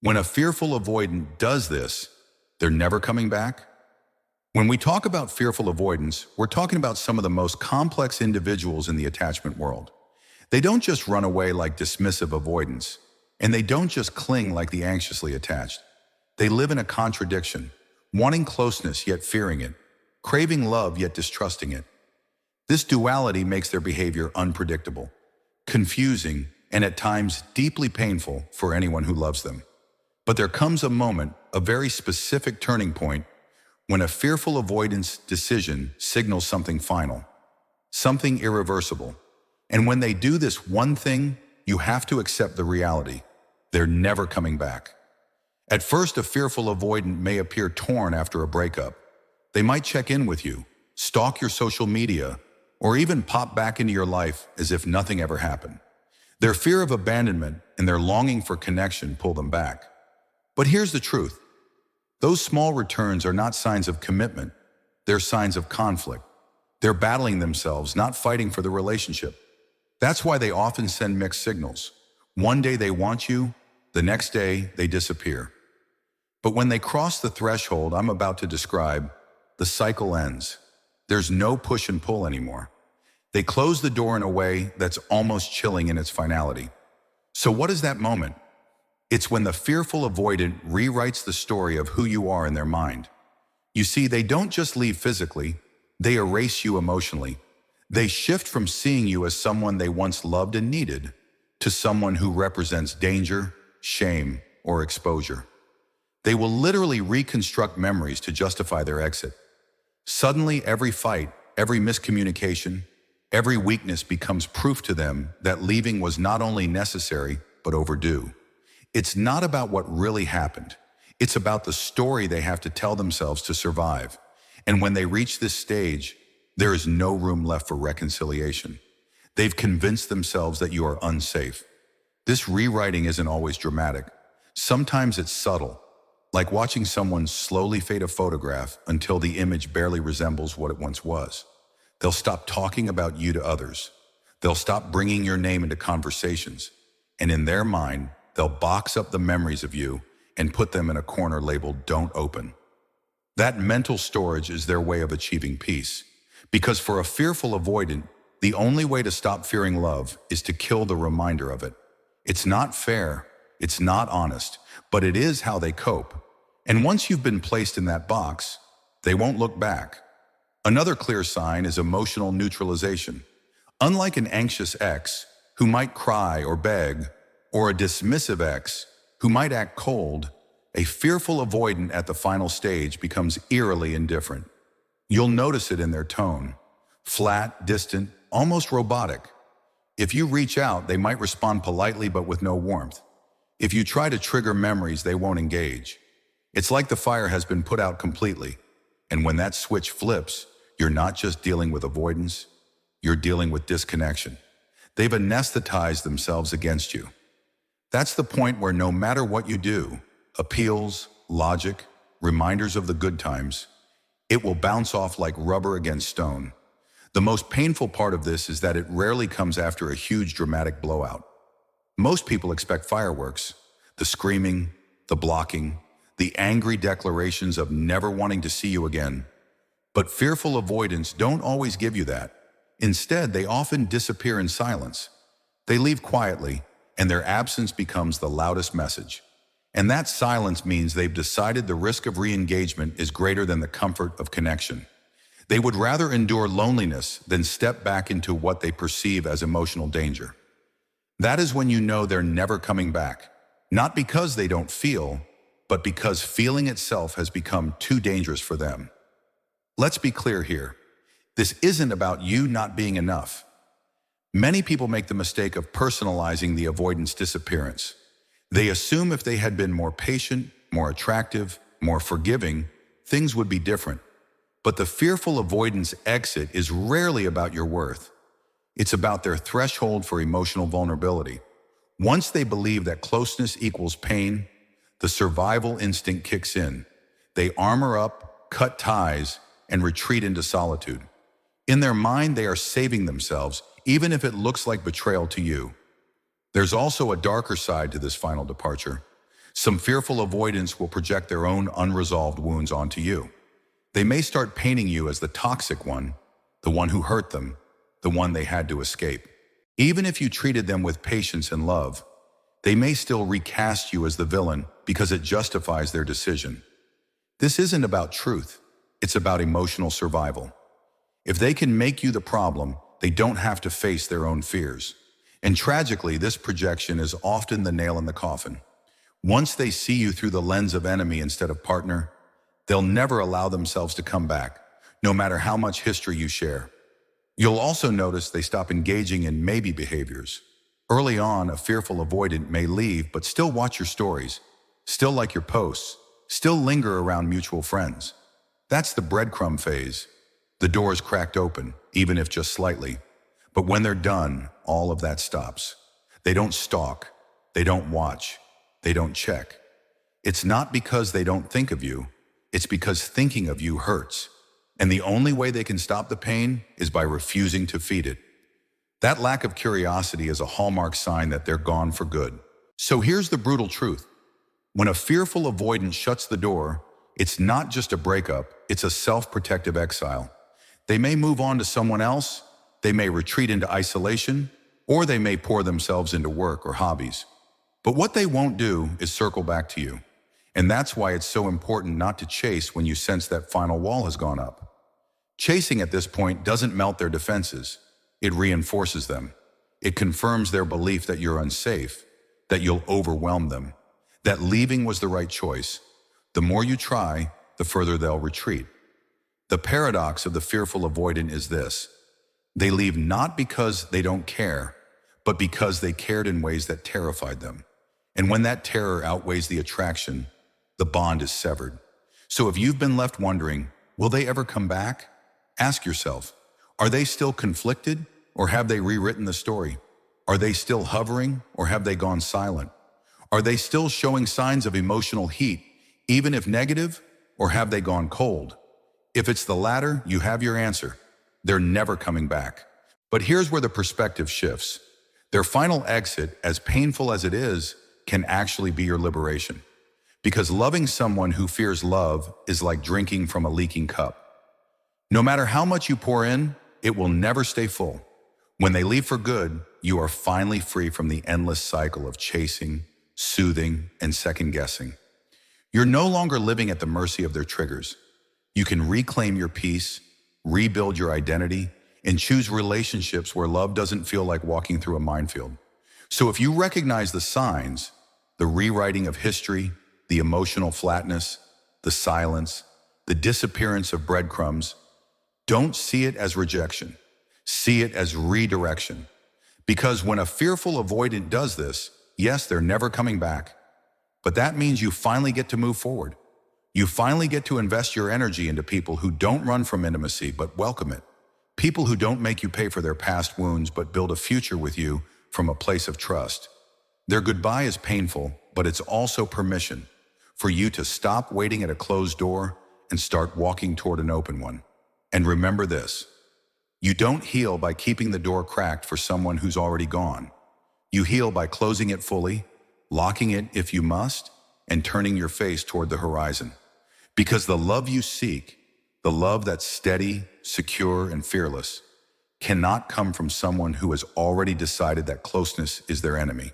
When a fearful avoidant does this, they're never coming back. When we talk about fearful avoidance, we're talking about some of the most complex individuals in the attachment world. They don't just run away like dismissive avoidance, and they don't just cling like the anxiously attached. They live in a contradiction, wanting closeness yet fearing it, craving love yet distrusting it. This duality makes their behavior unpredictable, confusing, and at times deeply painful for anyone who loves them. But there comes a moment, a very specific turning point, when a fearful avoidance decision signals something final, something irreversible. And when they do this one thing, you have to accept the reality. They're never coming back. At first, a fearful avoidant may appear torn after a breakup. They might check in with you, stalk your social media, or even pop back into your life as if nothing ever happened. Their fear of abandonment and their longing for connection pull them back. But here's the truth. Those small returns are not signs of commitment. They're signs of conflict. They're battling themselves, not fighting for the relationship. That's why they often send mixed signals. One day they want you, the next day they disappear. But when they cross the threshold I'm about to describe, the cycle ends. There's no push and pull anymore. They close the door in a way that's almost chilling in its finality. So what is that moment? It's when the fearful avoidant rewrites the story of who you are in their mind. You see, they don't just leave physically, they erase you emotionally. They shift from seeing you as someone they once loved and needed to someone who represents danger, shame, or exposure. They will literally reconstruct memories to justify their exit. Suddenly, every fight, every miscommunication, every weakness becomes proof to them that leaving was not only necessary, but overdue. It's not about what really happened. It's about the story they have to tell themselves to survive. And when they reach this stage, there is no room left for reconciliation. They've convinced themselves that you are unsafe. This rewriting isn't always dramatic. Sometimes it's subtle, like watching someone slowly fade a photograph until the image barely resembles what it once was. They'll stop talking about you to others. They'll stop bringing your name into conversations. And in their mind, they'll box up the memories of you and put them in a corner labeled "Don't Open." That mental storage is their way of achieving peace. Because for a fearful avoidant, the only way to stop fearing love is to kill the reminder of it. It's not fair, it's not honest, but it is how they cope. And once you've been placed in that box, they won't look back. Another clear sign is emotional neutralization. Unlike an anxious ex, who might cry or beg, or a dismissive ex, who might act cold, a fearful avoidant at the final stage becomes eerily indifferent. You'll notice it in their tone. Flat, distant, almost robotic. If you reach out, they might respond politely but with no warmth. If you try to trigger memories, they won't engage. It's like the fire has been put out completely. And when that switch flips, you're not just dealing with avoidance, you're dealing with disconnection. They've anesthetized themselves against you. That's the point where no matter what you do, appeals, logic, reminders of the good times, it will bounce off like rubber against stone. The most painful part of this is that it rarely comes after a huge dramatic blowout. Most people expect fireworks, the screaming, the blocking, the angry declarations of never wanting to see you again. But fearful avoidants don't always give you that. Instead, they often disappear in silence. They leave quietly, and their absence becomes the loudest message. And that silence means they've decided the risk of re-engagement is greater than the comfort of connection. They would rather endure loneliness than step back into what they perceive as emotional danger. That is when you know they're never coming back, not because they don't feel, but because feeling itself has become too dangerous for them. Let's be clear here. This isn't about you not being enough. Many people make the mistake of personalizing the avoidance disappearance. They assume if they had been more patient, more attractive, more forgiving, things would be different. But the fearful avoidance exit is rarely about your worth. It's about their threshold for emotional vulnerability. Once they believe that closeness equals pain, the survival instinct kicks in. They armor up, cut ties, and retreat into solitude. In their mind, they are saving themselves, even if it looks like betrayal to you. There's also a darker side to this final departure. Some fearful avoidants will project their own unresolved wounds onto you. They may start painting you as the toxic one, the one who hurt them, the one they had to escape. Even if you treated them with patience and love, they may still recast you as the villain because it justifies their decision. This isn't about truth, it's about emotional survival. If they can make you the problem, they don't have to face their own fears. And tragically, this projection is often the nail in the coffin. Once they see you through the lens of enemy instead of partner, they'll never allow themselves to come back, no matter how much history you share. You'll also notice they stop engaging in maybe behaviors. Early on, a fearful avoidant may leave but still watch your stories, still like your posts, still linger around mutual friends. That's the breadcrumb phase. The door is cracked open, even if just slightly. But when they're done, all of that stops. They don't stalk, they don't watch, they don't check. It's not because they don't think of you, it's because thinking of you hurts. And the only way they can stop the pain is by refusing to feed it. That lack of curiosity is a hallmark sign that they're gone for good. So here's the brutal truth. When a fearful avoidant shuts the door, it's not just a breakup, it's a self-protective exile. They may move on to someone else, they may retreat into isolation, or they may pour themselves into work or hobbies. But what they won't do is circle back to you. And that's why it's so important not to chase when you sense that final wall has gone up. Chasing at this point doesn't melt their defenses. It reinforces them. It confirms their belief that you're unsafe, that you'll overwhelm them, that leaving was the right choice. The more you try, the further they'll retreat. The paradox of the fearful avoidant is this. They leave not because they don't care, but because they cared in ways that terrified them. And when that terror outweighs the attraction, the bond is severed. So if you've been left wondering, will they ever come back? Ask yourself, are they still conflicted, or have they rewritten the story? Are they still hovering, or have they gone silent? Are they still showing signs of emotional heat, even if negative, or have they gone cold? If it's the latter, you have your answer. They're never coming back. But here's where the perspective shifts. Their final exit, as painful as it is, can actually be your liberation. Because loving someone who fears love is like drinking from a leaking cup. No matter how much you pour in, it will never stay full. When they leave for good, you are finally free from the endless cycle of chasing, soothing, and second-guessing. You're no longer living at the mercy of their triggers. You can reclaim your peace, rebuild your identity, and choose relationships where love doesn't feel like walking through a minefield. So if you recognize the signs, the rewriting of history, the emotional flatness, the silence, the disappearance of breadcrumbs, don't see it as rejection. See it as redirection. Because when a fearful avoidant does this, yes, they're never coming back. But that means you finally get to move forward. You finally get to invest your energy into people who don't run from intimacy but welcome it. People who don't make you pay for their past wounds but build a future with you from a place of trust. Their goodbye is painful, but it's also permission for you to stop waiting at a closed door and start walking toward an open one. And remember this, you don't heal by keeping the door cracked for someone who's already gone. You heal by closing it fully, locking it if you must, and turning your face toward the horizon. Because the love you seek, the love that's steady, secure, and fearless, cannot come from someone who has already decided that closeness is their enemy.